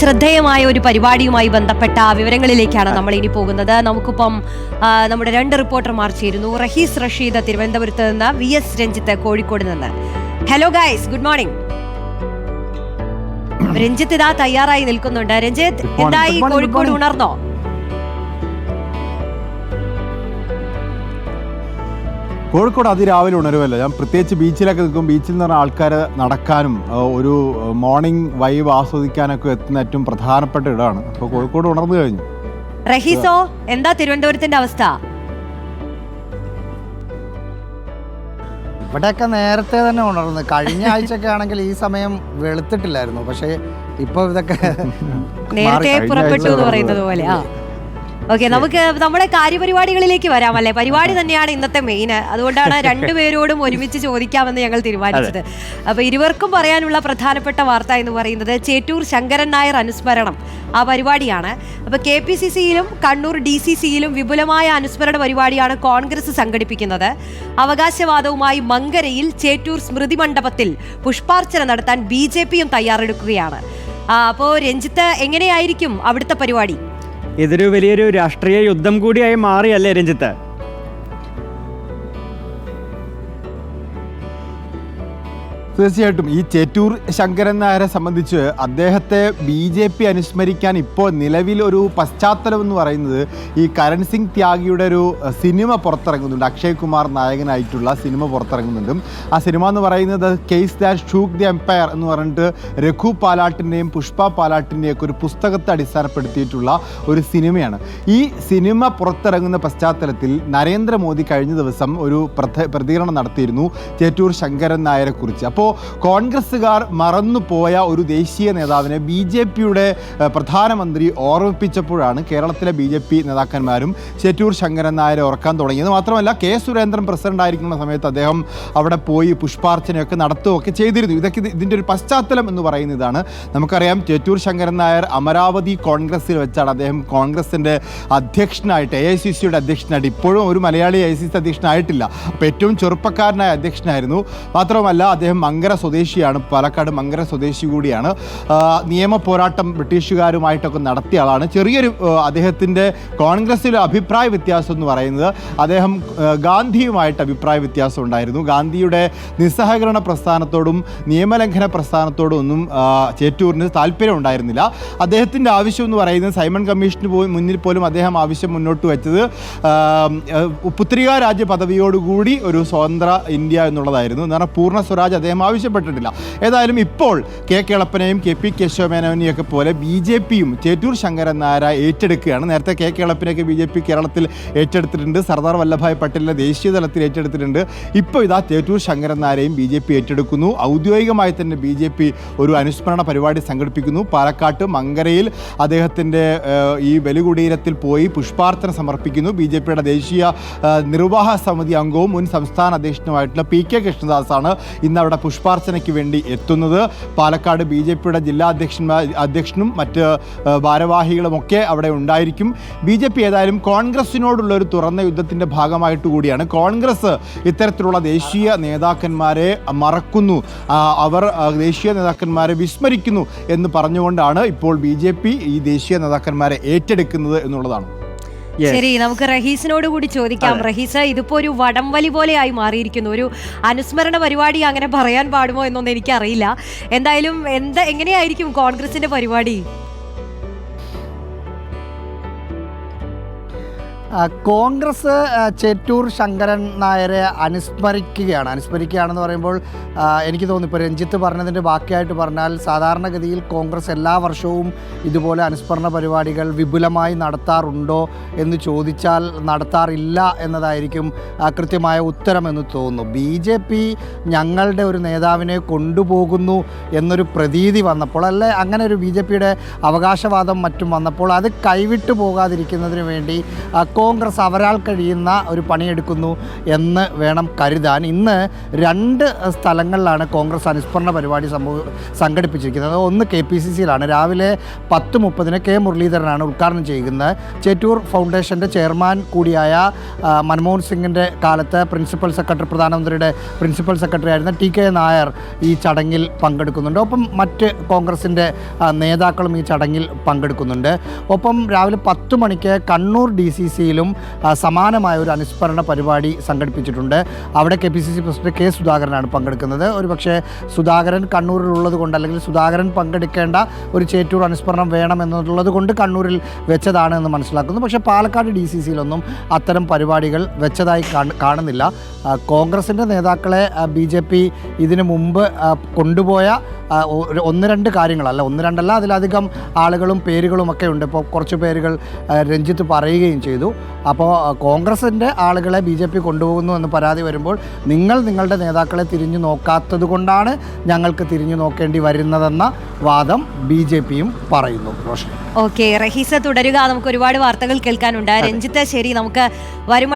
ശ്രദ്ധേയമായ ഒരു പരിപാടിയുമായി ബന്ധപ്പെട്ട വിവരങ്ങളിലേക്കാണ് നമ്മൾ ഇനി പോകുന്നത്. നമുക്കിപ്പം നമ്മുടെ 2 റിപ്പോർട്ടർമാർ ചേരുന്നു. റഹീസ് റഷീദ് തിരുവനന്തപുരത്ത് നിന്ന്, VS രഞ്ജിത്ത് കോഴിക്കോട് നിന്ന്. Hello guys, good morning. Ranjith ഇതാ തയ്യാറായി നിൽക്കുന്നുണ്ട്. രഞ്ജിത്ത്, എന്തായി, കോഴിക്കോട് ഉണർന്നോ? കോഴിക്കോട് അതിരാവിലെ ഉണരുമല്ലോ. ഞാൻ പ്രത്യേകിച്ച് ബീച്ചിലൊക്കെ നിൽക്കും. ബീച്ചിൽ നിന്ന് പറഞ്ഞ ആൾക്കാർ നടക്കാനും ഒരു മോർണിംഗ് വൈബ് ആസ്വദിക്കാനൊക്കെ എത്തുന്ന ഏറ്റവും പ്രധാനപ്പെട്ട ഇടമാണ്. അപ്പോൾ കോഴിക്കോട് ഉണർന്നു കഴിഞ്ഞു. റഹീസോ, എന്താ തിരുവനന്തപുരത്തിന്റെ അവസ്ഥ? ഇവിടെയൊക്കെ നേരത്തെ തന്നെ ഉണർന്നു. കഴിഞ്ഞ ആഴ്ചയൊക്കെ ആണെങ്കിൽ ഈ സമയം വെളുത്തിട്ടില്ലായിരുന്നു. പക്ഷേ ഇപ്പോൾ ഇതൊക്കെ നേരത്തെ പുറപ്പെട്ടു എന്ന് പറയുന്നത് പോലെ. ഓക്കെ, നമുക്ക് നമ്മുടെ കാര്യപരിപാടികളിലേക്ക് വരാം അല്ലേ. പരിപാടി തന്നെയാണ് ഇന്നത്തെ മെയിൻ. അതുകൊണ്ടാണ് രണ്ടുപേരോടും ഒരുമിച്ച് ചോദിക്കാമെന്ന് ഞങ്ങൾ തീരുമാനിച്ചത്. അപ്പോൾ ഇരുവർക്കും പറയാനുള്ള പ്രധാനപ്പെട്ട വാർത്ത എന്ന് പറയുന്നത് ചേറ്റൂർ ശങ്കരൻ നായർ അനുസ്മരണം, ആ പരിപാടിയാണ്. അപ്പോൾ KPCCയിലും കണ്ണൂർ DCCയിലും വിപുലമായ അനുസ്മരണ പരിപാടിയാണ് കോൺഗ്രസ് സംഘടിപ്പിക്കുന്നത്. അവകാശവാദവുമായി മങ്കരയിൽ ചേറ്റൂർ സ്മൃതി മണ്ഡപത്തിൽ പുഷ്പാർച്ചന നടത്താൻ BJPയും തയ്യാറെടുക്കുകയാണ്. അപ്പോൾ രഞ്ജിത്ത്, എങ്ങനെയായിരിക്കും അവിടുത്തെ പരിപാടി? ഇതൊരു വലിയൊരു രാഷ്ട്രീയ യുദ്ധം കൂടിയായി മാറിയല്ലേ രഞ്ജിത്ത്? തീർച്ചയായിട്ടും ഈ ചേറ്റൂർ ശങ്കരൻ നായരെ സംബന്ധിച്ച് അദ്ദേഹത്തെ BJP അനുസ്മരിക്കാൻ ഇപ്പോൾ നിലവിലൊരു പശ്ചാത്തലം എന്ന് പറയുന്നത് ഈ കരൺ സിംഗ് ത്യാഗിയുടെ ഒരു സിനിമ പുറത്തിറങ്ങുന്നുണ്ട്. അക്ഷയ് കുമാർ നായകനായിട്ടുള്ള സിനിമ പുറത്തിറങ്ങുന്നുണ്ട്. ആ സിനിമ എന്ന് പറയുന്നത് case that shook the empire എന്ന് പറഞ്ഞിട്ട് രഘു പാലാട്ടിൻ്റെയും പുഷ്പ പാലാട്ടിൻ്റെയും ഒക്കെ ഒരു പുസ്തകത്തെ അടിസ്ഥാനപ്പെടുത്തിയിട്ടുള്ള ഒരു സിനിമയാണ്. ഈ സിനിമ പുറത്തിറങ്ങുന്ന പശ്ചാത്തലത്തിൽ നരേന്ദ്രമോദി കഴിഞ്ഞ ദിവസം ഒരു പ്രതികരണം നടത്തിയിരുന്നു ചേറ്റൂർ ശങ്കരൻ നായരെ കുറിച്ച്. അപ്പോൾ കോൺഗ്രസ്സുകാർ മറന്നുപോയ ഒരു ദേശീയ നേതാവിനെ BJPയുടെ പ്രധാനമന്ത്രി ഓർമ്മിപ്പിച്ചപ്പോഴാണ് കേരളത്തിലെ BJP നേതാക്കന്മാരും ചേറ്റൂർ ശങ്കരൻ നായരെ ഓർക്കാൻ തുടങ്ങിയത്. മാത്രമല്ല, K. സുരേന്ദ്രൻ പ്രസിഡന്റ് ആയിരിക്കുന്ന സമയത്ത് അദ്ദേഹം അവിടെ പോയി പുഷ്പാർച്ചനയൊക്കെ നടത്തുകയൊക്കെ ചെയ്തിരുന്നു. ഇതിൻ്റെ ഒരു പശ്ചാത്തലം എന്ന് പറയുന്നതാണ്. നമുക്കറിയാം, ചേറ്റൂർ ശങ്കരൻ നായർ അമരാവതി കോൺഗ്രസ്സിൽ വെച്ചാണ് അദ്ദേഹം കോൺഗ്രസിൻ്റെ അധ്യക്ഷനായിട്ട്, AICCയുടെ അധ്യക്ഷനായിട്ട്, ഇപ്പോഴും ഒരു മലയാളി AICC അധ്യക്ഷനായിട്ടില്ല. അപ്പോൾ ഏറ്റവും ചെറുപ്പക്കാരനായ അധ്യക്ഷനായിരുന്നു. മാത്രമല്ല, അദ്ദേഹം മങ്കര സ്വദേശിയാണ്, പാലക്കാട് മങ്കര സ്വദേശി കൂടിയാണ്. നിയമ പോരാട്ടം ബ്രിട്ടീഷുകാരുമായിട്ടൊക്കെ നടത്തിയ ആളാണ്. ചെറിയൊരു അദ്ദേഹത്തിൻ്റെ കോൺഗ്രസ്സിലെ അഭിപ്രായ വ്യത്യാസം എന്ന് പറയുന്നത്, അദ്ദേഹം ഗാന്ധിയുമായിട്ട് അഭിപ്രായ വ്യത്യാസം ഉണ്ടായിരുന്നു. ഗാന്ധിയുടെ നിസ്സഹകരണ പ്രസ്ഥാനത്തോടും നിയമലംഘന പ്രസ്ഥാനത്തോടും ഒന്നും ചേറ്റൂരിന് താല്പര്യം ഉണ്ടായിരുന്നില്ല. അദ്ദേഹത്തിൻ്റെ ആവശ്യം എന്ന് പറയുന്നത് സൈമൺ കമ്മീഷന് മുന്നിൽ പോലും അദ്ദേഹം ആവശ്യം മുന്നോട്ട് വെച്ചത് പുത്രികാ രാജ്യ പദവിയോടുകൂടി ഒരു സ്വതന്ത്ര ഇന്ത്യ എന്നുള്ളതായിരുന്നു. എന്ന് പറഞ്ഞാൽ പൂർണ്ണ സ്വരാജ് അദ്ദേഹം ആവശ്യപ്പെട്ടിട്ടില്ല. ഏതായാലും ഇപ്പോൾ K. കേളപ്പനെയും KP കേശവമേനോനെയൊക്കെ പോലെ BJPയും ചേറ്റൂർ ശങ്കരൻ നായരെ ഏറ്റെടുക്കുകയാണ്. നേരത്തെ K. കേളപ്പനെയൊക്കെ BJP കേരളത്തിൽ ഏറ്റെടുത്തിട്ടുണ്ട്. സർദാർ വല്ലഭായ് പട്ടേലിനെ ദേശീയ തലത്തിൽ ഏറ്റെടുത്തിട്ടുണ്ട്. ഇപ്പോൾ ഇതാ ചേറ്റൂർ ശങ്കരൻ നായരെയും BJP ഏറ്റെടുക്കുന്നു. ഔദ്യോഗികമായി തന്നെ BJP ഒരു അനുസ്മരണ പരിപാടി സംഘടിപ്പിക്കുന്നു. പാലക്കാട്ട് മങ്കരയിൽ അദ്ദേഹത്തിൻ്റെ ഈ ബലികുടീരത്തിൽ പോയി പുഷ്പാർച്ചന സമർപ്പിക്കുന്നു. BJPയുടെ ദേശീയ നിർവാഹക സമിതി അംഗവും മുൻ സംസ്ഥാന അധ്യക്ഷനുമായിട്ടുള്ള PK കൃഷ്ണദാസാണ് ഇന്ന് അവിടെ പുഷ്പാർച്ചനയ്ക്ക് വേണ്ടി എത്തുന്നത്. പാലക്കാട് BJPയുടെ ജില്ലാ അധ്യക്ഷനും മറ്റ് ഭാരവാഹികളുമൊക്കെ അവിടെ ഉണ്ടായിരിക്കും. BJP ഏതായാലും കോൺഗ്രസിനോടുള്ള ഒരു തുറന്ന യുദ്ധത്തിൻ്റെ ഭാഗമായിട്ട് കൂടിയാണ്. കോൺഗ്രസ് ഇത്തരത്തിലുള്ള ദേശീയ നേതാക്കന്മാരെ മറക്കുന്നു, അവർ ദേശീയ നേതാക്കന്മാരെ വിസ്മരിക്കുന്നു എന്ന് പറഞ്ഞുകൊണ്ടാണ് ഇപ്പോൾ BJP ഈ ദേശീയ നേതാക്കന്മാരെ ഏറ്റെടുക്കുന്നത് എന്നുള്ളതാണ്. ശരി, നമുക്ക് റഹീസിനോട് കൂടി ചോദിക്കാം. റഹീസ്, ഇതിപ്പോ ഒരു വടംവലി പോലെയായി മാറിയിരിക്കുന്നു. ഒരു അനുസ്മരണ പരിപാടി അങ്ങനെ പറയാൻ പാടുമോ എന്നൊന്നും എനിക്കറിയില്ല. എന്തായാലും എങ്ങനെയായിരിക്കും കോൺഗ്രസിന്റെ പരിപാടി? കോൺഗ്രസ് ചേറ്റൂർ ശങ്കരൻ നായരെ അനുസ്മരിക്കുകയാണെന്ന് പറയുമ്പോൾ എനിക്ക് തോന്നുന്നു, ഇപ്പോൾ രഞ്ജിത്ത് പറഞ്ഞതിൻ്റെ ബാക്കിയായിട്ട് പറഞ്ഞാൽ, സാധാരണഗതിയിൽ കോൺഗ്രസ് എല്ലാ വർഷവും ഇതുപോലെ അനുസ്മരണ പരിപാടികൾ വിപുലമായി നടത്താറുണ്ടോ എന്ന് ചോദിച്ചാൽ നടത്താറില്ല എന്നതായിരിക്കും കൃത്യമായ ഉത്തരമെന്ന് തോന്നുന്നു. BJP ഞങ്ങളുടെ ഒരു നേതാവിനെ കൊണ്ടുപോകുന്നു എന്നൊരു പ്രതീതി വന്നപ്പോൾ, അല്ലെ അങ്ങനെ ഒരു BJPയുടെ അവകാശവാദം മറ്റും വന്നപ്പോൾ, അത് കൈവിട്ടു പോകാതിരിക്കുന്നതിന് വേണ്ടി കോൺഗ്രസ് അവരാൽ കഴിയുന്ന ഒരു പണിയെടുക്കുന്നു എന്ന് വേണം കരുതാൻ. ഇന്ന് 2 സ്ഥലങ്ങളിലാണ് കോൺഗ്രസ് അനുസ്മരണ പരിപാടി സംഘടിപ്പിച്ചിരിക്കുന്നത്. ഒന്ന് KPCCയിലാണ്. രാവിലെ 10:30 കെ മുരളീധരനാണ് ഉദ്ഘാടനം ചെയ്യുന്നത്. ചേറ്റൂർ ഫൗണ്ടേഷൻ്റെ ചെയർമാൻ കൂടിയായ മൻമോഹൻ സിംഗിൻ്റെ കാലത്ത് പ്രധാനമന്ത്രിയുടെ പ്രിൻസിപ്പൽ സെക്രട്ടറി ആയിരുന്ന TK നായർ ഈ ചടങ്ങിൽ പങ്കെടുക്കുന്നുണ്ട്. ഒപ്പം മറ്റ് കോൺഗ്രസിൻ്റെ നേതാക്കളും ഈ ചടങ്ങിൽ പങ്കെടുക്കുന്നുണ്ട്. ഒപ്പം രാവിലെ 10 മണിക്ക് കണ്ണൂർ DCCയിലും സമാനമായ ഒരു അനുസ്മരണ പരിപാടി സംഘടിപ്പിച്ചിട്ടുണ്ട്. അവിടെ KPCC പ്രസിഡന്റ് K സുധാകരനാണ് പങ്കെടുക്കുന്നത്. ഒരുപക്ഷെ സുധാകരൻ കണ്ണൂരിലുള്ളത് കൊണ്ട്, അല്ലെങ്കിൽ സുധാകരൻ പങ്കെടുക്കേണ്ട ഒരു ചേറ്റൂർ അനുസ്മരണം വേണമെന്നുള്ളത് കൊണ്ട് കണ്ണൂരിൽ വെച്ചതാണ് എന്ന് മനസ്സിലാക്കുന്നു. പക്ഷേ പാലക്കാട് DCCയിലൊന്നും അത്തരം പരിപാടികൾ വെച്ചതായി കാണുന്നില്ല. കോൺഗ്രസിൻ്റെ നേതാക്കളെ BJP ഇതിനു മുമ്പ് കൊണ്ടുപോയ 1-2 കാര്യങ്ങളല്ല, 1-2 അതിലധികം ആളുകളും പേരുകളുമൊക്കെ ഉണ്ട്. ഇപ്പോൾ കുറച്ച് പേരുകൾ രഞ്ജിത്ത് പറയുകയും ചെയ്തു. അപ്പോൾ കോൺഗ്രസിൻ്റെ ആളുകളെ BJP കൊണ്ടുപോകുന്നു എന്ന് പരാതി വരുമ്പോൾ നിങ്ങളുടെ നേതാക്കളെ തിരിഞ്ഞു നോക്കാത്തത് കൊണ്ടാണ് ഞങ്ങൾക്ക് തിരിഞ്ഞു നോക്കേണ്ടി വരുന്നതെന്ന വാദം BJPയും പറയുന്നു. റോഷൻ. ഓക്കെ, റഹീസ തുടരുക. നമുക്ക് ഒരുപാട് വാർത്തകൾ കേൾക്കാനുണ്ട്. രഞ്ജിത്ത്, ശരി, നമുക്ക് വരും